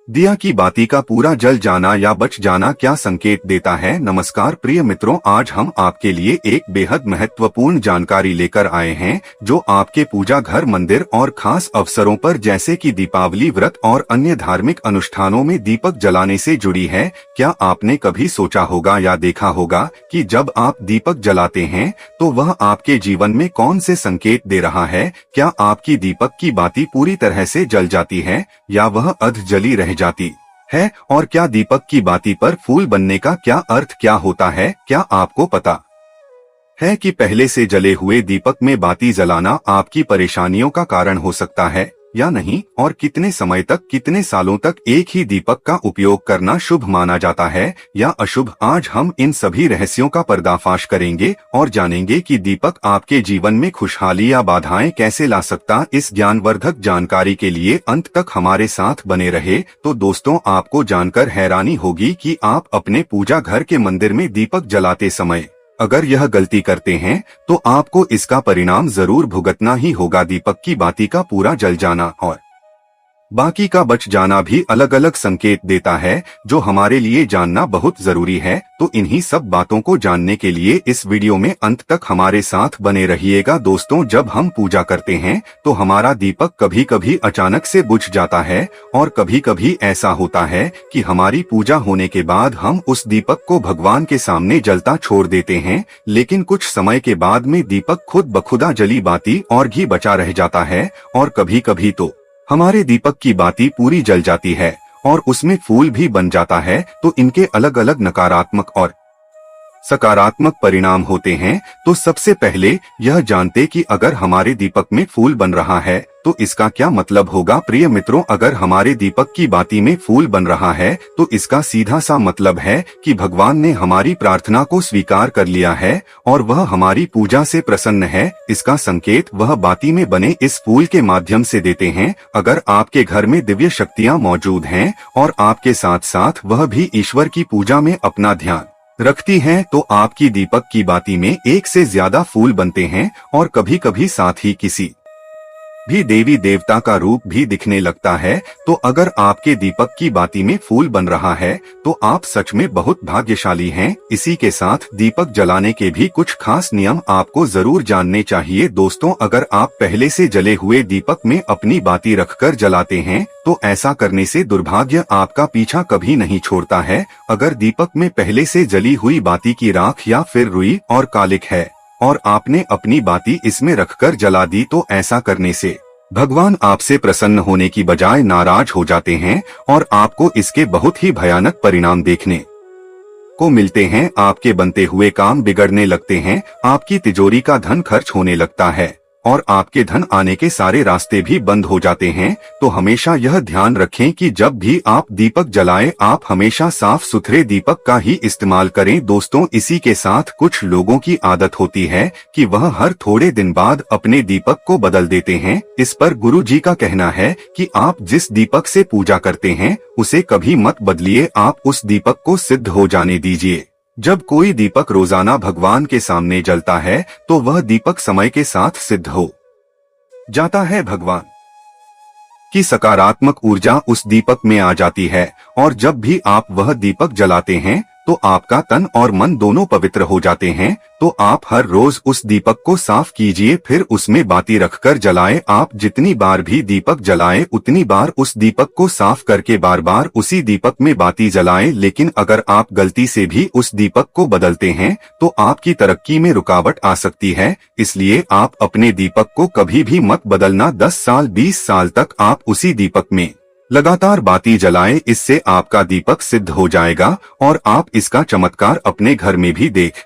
दिया की बाती का पूरा जल जाना या बच जाना क्या संकेत देता है। नमस्कार प्रिय मित्रों, आज हम आपके लिए एक बेहद महत्वपूर्ण जानकारी लेकर आए हैं जो आपके पूजा घर, मंदिर और खास अवसरों पर जैसे कि दीपावली, व्रत और अन्य धार्मिक अनुष्ठानों में दीपक जलाने से जुड़ी है। क्या आपने कभी सोचा होगा या देखा होगा कि जब आप दीपक जलाते हैं तो वह आपके जीवन में कौन से संकेत दे रहा है? क्या आपकी दीपक की बाती पूरी तरह से जल जाती है या वह अध जली रह जाती है? और क्या दीपक की बाती पर फूल बनने का क्या होता है? क्या आपको पता है कि पहले से जले हुए दीपक में बाती जलाना आपकी परेशानियों का कारण हो सकता है या नहीं? और कितने समय तक, कितने सालों तक एक ही दीपक का उपयोग करना शुभ माना जाता है या अशुभ? आज हम इन सभी रहस्यों का पर्दाफाश करेंगे और जानेंगे कि दीपक आपके जीवन में खुशहाली या बाधाएं कैसे ला सकता। इस ज्ञानवर्धक जानकारी के लिए अंत तक हमारे साथ बने रहे। तो दोस्तों, आपको जानकर हैरानी होगी कि आप अपने पूजा घर के मंदिर में दीपक जलाते समय अगर यह गलती करते हैं तो आपको इसका परिणाम जरूर भुगतना ही होगा। दीपक की बाती का पूरा जल जाना और बाकी का बच जाना भी अलग अलग संकेत देता है जो हमारे लिए जानना बहुत जरूरी है। तो इन्हीं सब बातों को जानने के लिए इस वीडियो में अंत तक हमारे साथ बने रहिएगा। दोस्तों, जब हम पूजा करते हैं तो हमारा दीपक कभी कभी अचानक से बुझ जाता है और कभी कभी ऐसा होता है कि हमारी पूजा होने के बाद हम उस दीपक को भगवान के सामने जलता छोड़ देते हैं, लेकिन कुछ समय के बाद में दीपक खुद बखुदा जली बाती और घी बचा रह जाता है। और कभी कभी तो हमारे दीपक की बाती पूरी जल जाती है और उसमें फूल भी बन जाता है। तो इनके अलग अलग नकारात्मक और सकारात्मक परिणाम होते हैं। तो सबसे पहले यह जानते कि अगर हमारे दीपक में फूल बन रहा है तो इसका क्या मतलब होगा। प्रिय मित्रों, अगर हमारे दीपक की बाती में फूल बन रहा है तो इसका सीधा सा मतलब है कि भगवान ने हमारी प्रार्थना को स्वीकार कर लिया है और वह हमारी पूजा से प्रसन्न है। इसका संकेत वह बाती में बने इस फूल के माध्यम से देते हैं। अगर आपके घर में दिव्य शक्तियाँ मौजूद हैं और आपके साथ साथ वह भी ईश्वर की पूजा में अपना ध्यान रखती हैं तो आपकी दीपक की बाती में एक से ज्यादा फूल बनते हैं और कभी कभी साथ ही किसी भी देवी देवता का रूप भी दिखने लगता है। तो अगर आपके दीपक की बाती में फूल बन रहा है तो आप सच में बहुत भाग्यशाली हैं। इसी के साथ दीपक जलाने के भी कुछ खास नियम आपको जरूर जानने चाहिए। दोस्तों, अगर आप पहले से जले हुए दीपक में अपनी बाती रखकर जलाते हैं तो ऐसा करने से दुर्भाग्य आपका पीछा कभी नहीं छोड़ता है। अगर दीपक में पहले से जली हुई बाती की राख या फिर रुई और कालिक है और आपने अपनी बाती इसमें रखकर जला दी तो ऐसा करने से भगवान आपसे प्रसन्न होने की बजाय नाराज हो जाते हैं और आपको इसके बहुत ही भयानक परिणाम देखने को मिलते हैं। आपके बनते हुए काम बिगड़ने लगते हैं, आपकी तिजोरी का धन खर्च होने लगता है और आपके धन आने के सारे रास्ते भी बंद हो जाते हैं। तो हमेशा यह ध्यान रखें कि जब भी आप दीपक जलाएं आप हमेशा साफ सुथरे दीपक का ही इस्तेमाल करें। दोस्तों, इसी के साथ कुछ लोगों की आदत होती है कि वह हर थोड़े दिन बाद अपने दीपक को बदल देते हैं। इस पर गुरु जी का कहना है कि आप जिस दीपक से पूजा करते हैं उसे कभी मत बदलिए, आप उस दीपक को सिद्ध हो जाने दीजिए। जब कोई दीपक रोजाना भगवान के सामने जलता है तो वह दीपक समय के साथ सिद्ध हो जाता है। भगवान की सकारात्मक ऊर्जा उस दीपक में आ जाती है और जब भी आप वह दीपक जलाते हैं तो आपका तन और मन दोनों पवित्र हो जाते हैं। तो आप हर रोज उस दीपक को साफ कीजिए, फिर उसमें बाती रखकर जलाएं। आप जितनी बार भी दीपक जलाएं उतनी बार उस दीपक को साफ करके बार बार उसी दीपक में बाती जलाएं। लेकिन अगर आप गलती से भी उस दीपक को बदलते हैं तो आपकी तरक्की में रुकावट आ सकती है। इसलिए आप अपने दीपक को कभी भी मत बदलना। 10 साल 20 साल तक आप उसी दीपक में लगातार बाती जलाएं, इससे आपका दीपक सिद्ध हो जाएगा और आप इसका चमत्कार अपने घर में भी देख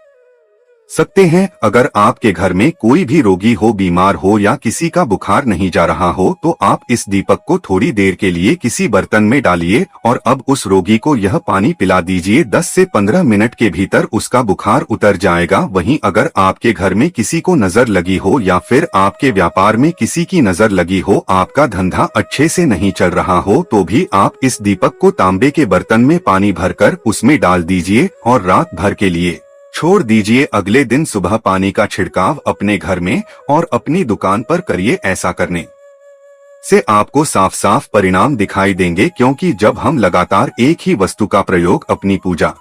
सकते हैं। अगर आपके घर में कोई भी रोगी हो, बीमार हो या किसी का बुखार नहीं जा रहा हो तो आप इस दीपक को थोड़ी देर के लिए किसी बर्तन में डालिए और अब उस रोगी को यह पानी पिला दीजिए। 10 से 15 मिनट के भीतर उसका बुखार उतर जाएगा। वहीं अगर आपके घर में किसी को नजर लगी हो या फिर आपके व्यापार में किसी की नजर लगी हो, आपका धंधा अच्छे से नहीं चल रहा हो, तो भी आप इस दीपक को तांबे के बर्तन में पानी भरकर उसमें डाल दीजिए और रात भर के लिए छोड़ दीजिए। अगले दिन सुबह पानी का छिड़काव अपने घर में और अपनी दुकान पर करिए। ऐसा करने से आपको साफ साफ परिणाम दिखाई देंगे, क्योंकि जब हम लगातार एक ही वस्तु का प्रयोग अपनी पूजा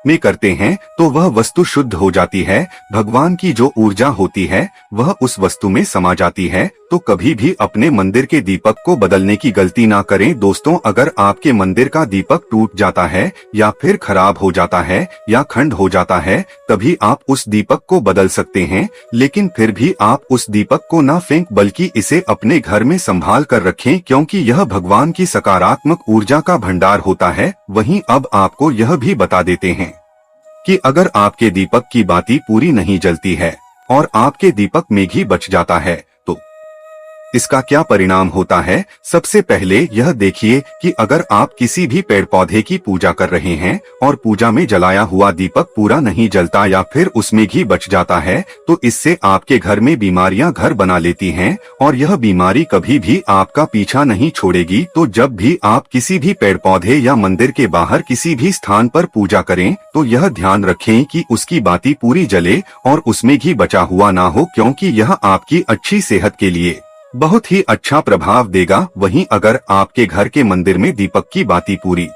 में करते हैं तो वह वस्तु शुद्ध हो जाती है। भगवान की जो ऊर्जा होती है वह उस वस्तु में समा जाती है। तो कभी भी अपने मंदिर के दीपक को बदलने की गलती ना करें। दोस्तों, अगर आपके मंदिर का दीपक टूट जाता है या फिर खराब हो जाता है या खंड हो जाता है, तभी आप उस दीपक को बदल सकते हैं। लेकिन फिर भी आप उस दीपक को ना फेंक बल्कि इसे अपने घर में संभाल कर रखें, क्योंकि यह भगवान की सकारात्मक ऊर्जा का भंडार होता है। वहीं अब आपको यह भी बता देते हैं कि अगर आपके दीपक की बाती पूरी नहीं जलती है और आपके दीपक में घी बच जाता है तो इसका क्या परिणाम होता है। सबसे पहले यह देखिए कि अगर आप किसी भी पेड़ पौधे की पूजा कर रहे हैं और पूजा में जलाया हुआ दीपक पूरा नहीं जलता या फिर उसमें घी बच जाता है, तो इससे आपके घर में बीमारियां घर बना लेती हैं और यह बीमारी कभी भी आपका पीछा नहीं छोड़ेगी। तो जब भी आप किसी भी पेड़ पौधे या मंदिर के बाहर किसी भी स्थान पर पूजा करें तो यह ध्यान रखें कि उसकी बाती पूरी जले और उसमें घी बचा हुआ ना हो, क्योंकि यह आपकी अच्छी सेहत के लिए बहुत ही अच्छा प्रभाव देगा। वहीं अगर आपके घर के मंदिर में दीपक की बाती पूरी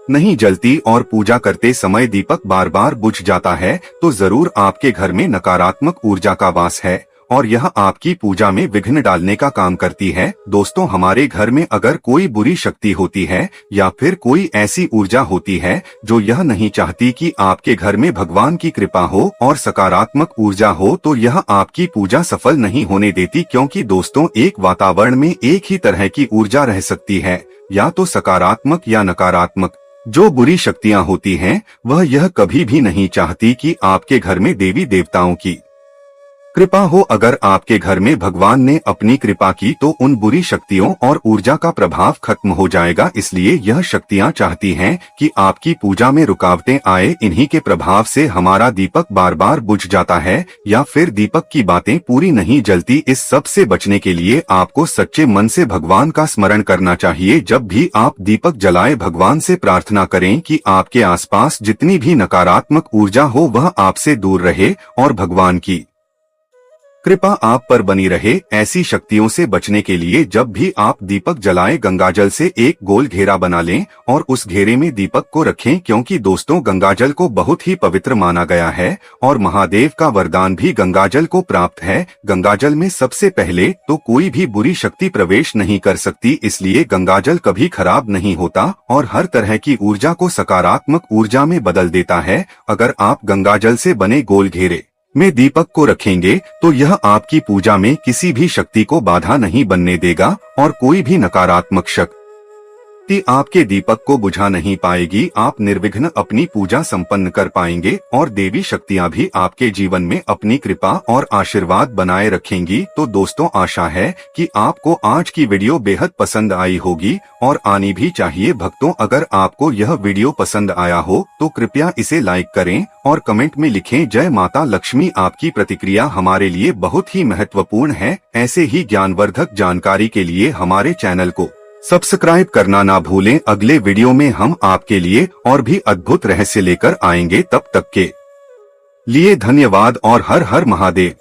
नहीं जलती और पूजा करते समय दीपक बार बार बुझ जाता है, तो जरूर आपके घर में नकारात्मक ऊर्जा का वास है और यह आपकी पूजा में विघ्न डालने का काम करती है। दोस्तों, हमारे घर में अगर कोई बुरी शक्ति होती है या फिर कोई ऐसी ऊर्जा होती है जो यह नहीं चाहती कि आपके घर में भगवान की कृपा हो और सकारात्मक ऊर्जा हो, तो यह आपकी पूजा सफल नहीं होने देती। क्योंकि दोस्तों, एक वातावरण में एक ही तरह की ऊर्जा रह सकती है, या तो सकारात्मक या नकारात्मक। जो बुरी शक्तियां होती हैं वह यह कभी भी नहीं चाहती कि आपके घर में देवी देवताओं की कृपा हो। अगर आपके घर में भगवान ने अपनी कृपा की तो उन बुरी शक्तियों और ऊर्जा का प्रभाव खत्म हो जाएगा। इसलिए यह शक्तियां चाहती हैं कि आपकी पूजा में रुकावटें आए। इन्हीं के प्रभाव से हमारा दीपक बार बार बुझ जाता है या फिर दीपक की बातें पूरी नहीं जलती। इस सब से बचने के लिए आपको सच्चे मन से भगवान का स्मरण करना चाहिए। जब भी आप दीपक जलाए, भगवान से प्रार्थना करें कि आपके आसपास जितनी भी नकारात्मक ऊर्जा हो वह आपसे दूर रहे और भगवान की कृपा आप पर बनी रहे। ऐसी शक्तियों से बचने के लिए जब भी आप दीपक जलाएं, गंगाजल से एक गोल घेरा बना लें और उस घेरे में दीपक को रखें, क्योंकि दोस्तों गंगाजल को बहुत ही पवित्र माना गया है और महादेव का वरदान भी गंगाजल को प्राप्त है। गंगाजल में सबसे पहले तो कोई भी बुरी शक्ति प्रवेश नहीं कर सकती, इसलिए गंगाजल कभी खराब नहीं होता और हर तरह की ऊर्जा को सकारात्मक ऊर्जा में बदल देता है। अगर आप गंगाजल से बने गोल घेरे में दीपक को रखेंगे तो यह आपकी पूजा में किसी भी शक्ति को बाधा नहीं बनने देगा और कोई भी नकारात्मक शक्ति आपके दीपक को बुझा नहीं पाएगी। आप निर्विघ्न अपनी पूजा संपन्न कर पाएंगे और देवी शक्तियां भी आपके जीवन में अपनी कृपा और आशीर्वाद बनाए रखेंगी। तो दोस्तों, आशा है कि आपको आज की वीडियो बेहद पसंद आई होगी और आनी भी चाहिए। भक्तों, अगर आपको यह वीडियो पसंद आया हो तो कृपया इसे लाइक करें और कमेंट में लिखें जय माता लक्ष्मी। आपकी प्रतिक्रिया हमारे लिए बहुत ही महत्वपूर्ण है। ऐसे ही ज्ञानवर्धक जानकारी के लिए हमारे चैनल को सब्सक्राइब करना ना भूलें। अगले वीडियो में हम आपके लिए और भी अद्भुत रहस्य लेकर आएंगे। तब तक के लिए धन्यवाद और हर हर महादेव।